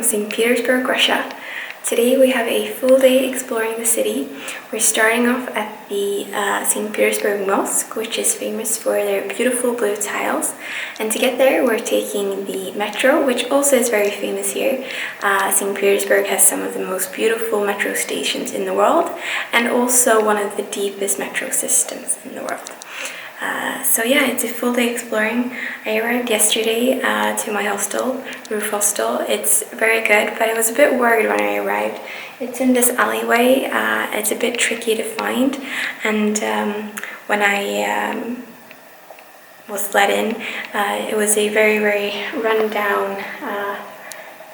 St. Petersburg, Russia. Today we have a full day exploring the city. We're starting off at the St. Petersburg Mosque, which is famous for their beautiful blue tiles. And to get there, we're taking the metro, which also is very famous here. St. Petersburg has some of the most beautiful metro stations in the world, and also one of the deepest metro systems in the world. So yeah, it's a full day exploring. I arrived yesterday to my hostel, roof hostel. It's very good, but I was a bit worried when I arrived. It's in this alleyway. It's a bit tricky to find, and when I was let in, it was a very run-down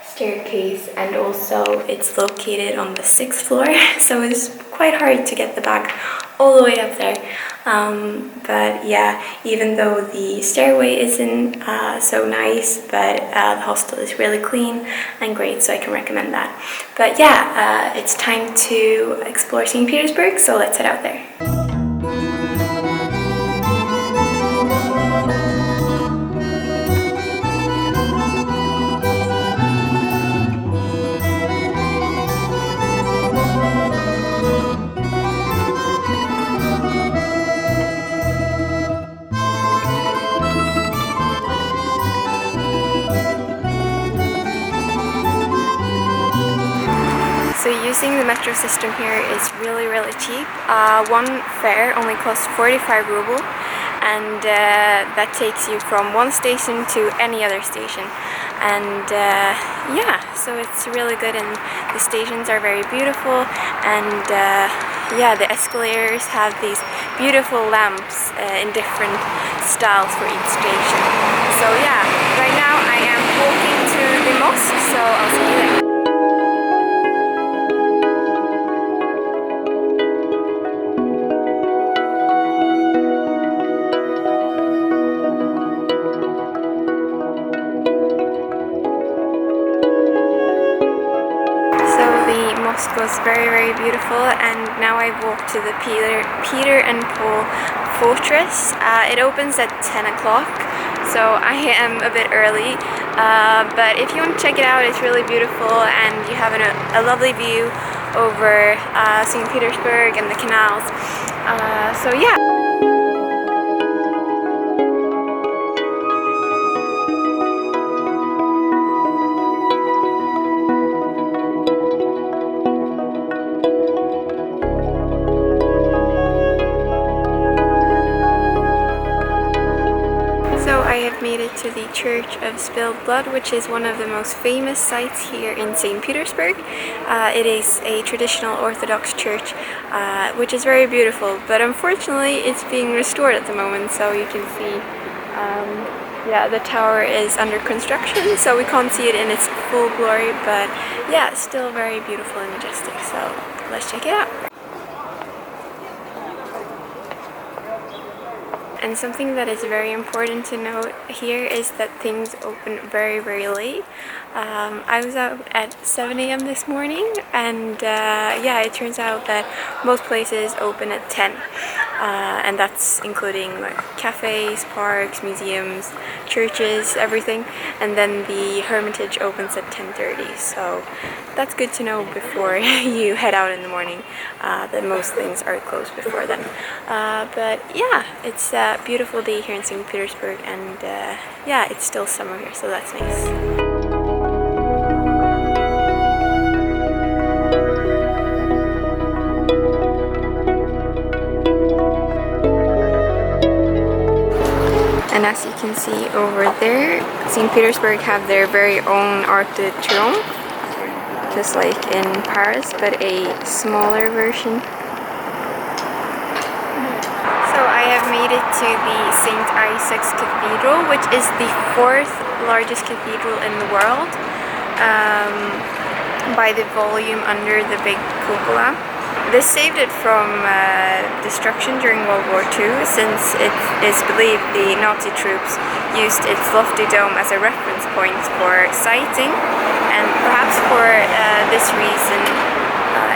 staircase, and also it's located on the 6th floor, so it's quite hard to get the bag all the way up there. But yeah, even though the stairway isn't so nice, but the hostel is really clean and great, so I can recommend that. But yeah, it's time to explore St. Petersburg, so let's head out there. So using the metro system here is really cheap. One fare only costs 45 ruble, and that takes you from one station to any other station. And yeah, so it's really good, and the stations are very beautiful, and yeah, the escalators have these beautiful lamps in different styles for each station. So yeah, right now I am walking to the mosque, so I'll see you there. It was very beautiful, and now I've walked to the Peter and Paul fortress. It opens at 10 o'clock, so I am a bit early, but if you want to check it out, it's really beautiful, and you have a lovely view over St. Petersburg and the canals, so yeah. I have made it to the Church of Spilled Blood, which is one of the most famous sites here in St. Petersburg. It is a traditional Orthodox church, which is very beautiful, but unfortunately it's being restored at the moment, so you can see yeah, the tower is under construction, so we can't see it in its full glory, but yeah, it's still very beautiful and majestic, so let's check it out. And something that is very important to note here is that things open very late. I was out at 7 a.m. this morning, and yeah, it turns out that most places open at 10. And that's including like cafes, parks, museums, churches, everything. And then the Hermitage opens at 10:30, so that's good to know before you head out in the morning, that most things are closed before then. But yeah, it's a beautiful day here in St. Petersburg, and yeah, it's still summer here, so that's nice. And as you can see over there, St. Petersburg have their very own Arc de Triomphe, just like in Paris, but a smaller version. So I have made it to the St. Isaac's Cathedral, which is the 4th largest cathedral in the world, by the volume under the big cupola. This saved it from destruction during World War II, since it is believed the Nazi troops used its lofty dome as a reference point for sighting, and perhaps for this reason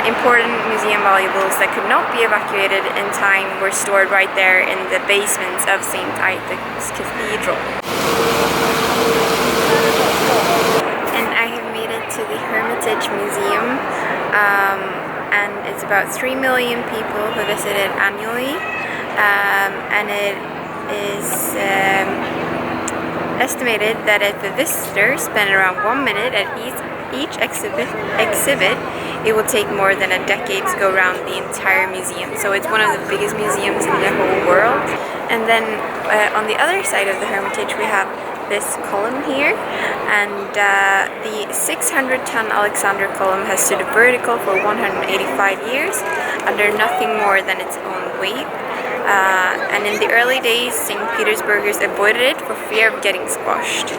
important museum valuables that could not be evacuated in time were stored right there in the basements of St. Isaac's Cathedral. And I have made it to the about 3 million people who visit it annually, and it is estimated that if a visitor spend around 1 minute at each exhibit, it will take more than a decade to go around the entire museum. So it's one of the biggest museums in the whole world. And then on the other side of the Hermitage we have this column here, and the 600-ton Alexander column has stood vertical for 185 years under nothing more than its own weight. And in the early days, St. Petersburgers avoided it for fear of getting squashed.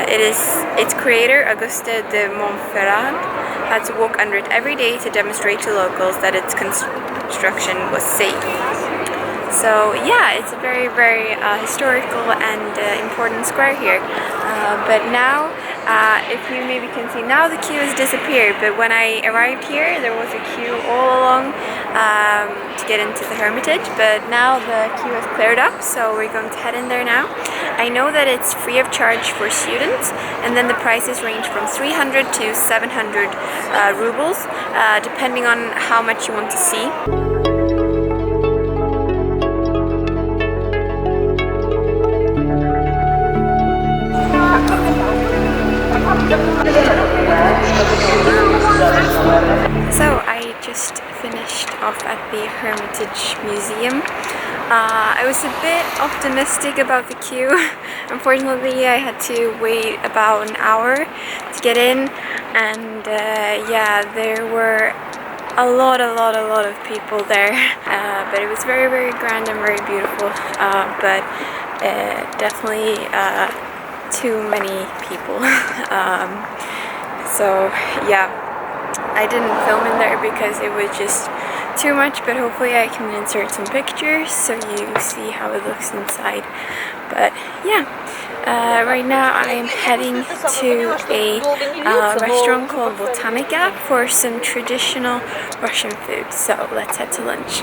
Its creator, Auguste de Montferrand, had to walk under it every day to demonstrate to locals that its construction was safe. So yeah, it's a very, very historical and important square here. But now, if you maybe can see, now the queue has disappeared, but when I arrived here there was a queue all along to get into the Hermitage, but now the queue has cleared up, so we're going to head in there now. I know that it's free of charge for students, and then the prices range from 300 to 700 rubles, depending on how much you want to see. So I just finished off at the Hermitage Museum. I was a bit optimistic about the queue. Unfortunately, I had to wait about an hour to get in, and yeah, there were a lot of people there. But it was very, very grand and very beautiful. But definitely too many people. So yeah, I didn't film in there because it was just too much, but hopefully I can insert some pictures so you see how it looks inside. But yeah, right now I am heading to a restaurant called Botanica for some traditional Russian food. So let's head to lunch.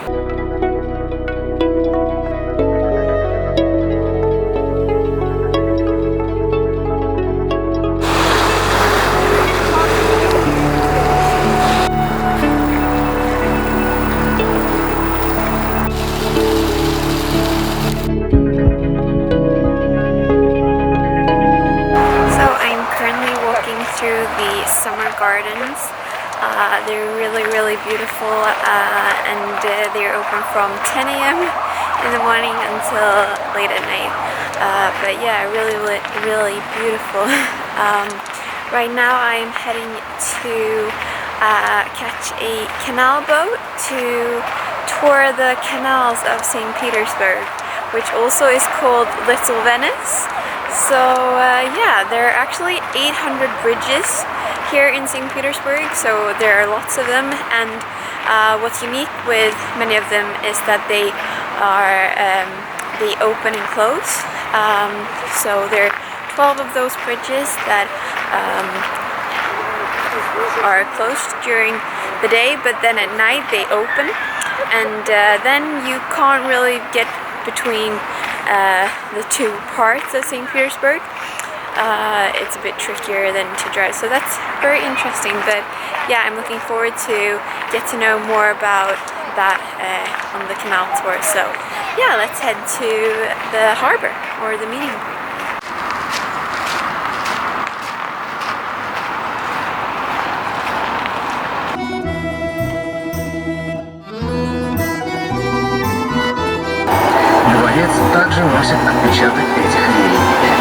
Through the summer gardens. They're really, really beautiful, and they're open from 10 a.m. in the morning until late at night. But yeah, really beautiful. Right now I'm heading to catch a canal boat to tour the canals of St. Petersburg, which also is called Little Venice. So yeah, there are actually 800 bridges here in St. Petersburg, so there are lots of them, and what's unique with many of them is that they open and close. So there are 12 of those bridges that are closed during the day, but then at night they open, and then you can't really get between the two parts of St. Petersburg. It's a bit trickier than to drive, so that's very interesting. But yeah, I'm looking forward to get to know more about that on the canal tour. So yeah, let's head to the harbor or the meeting. Также носит отпечаток этих линий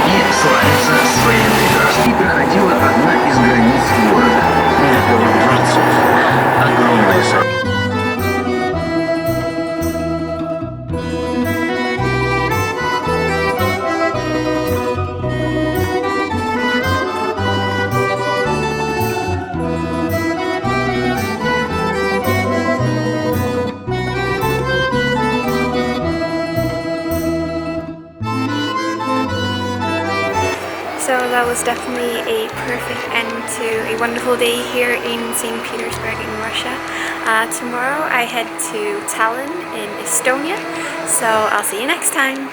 и славится своей прекрасной. Проходила одна из границ города. Дом дворцов. Огромный сад. So that was definitely a perfect end to a wonderful day here in St. Petersburg in Russia. Tomorrow I head to Tallinn in Estonia, so I'll see you next time.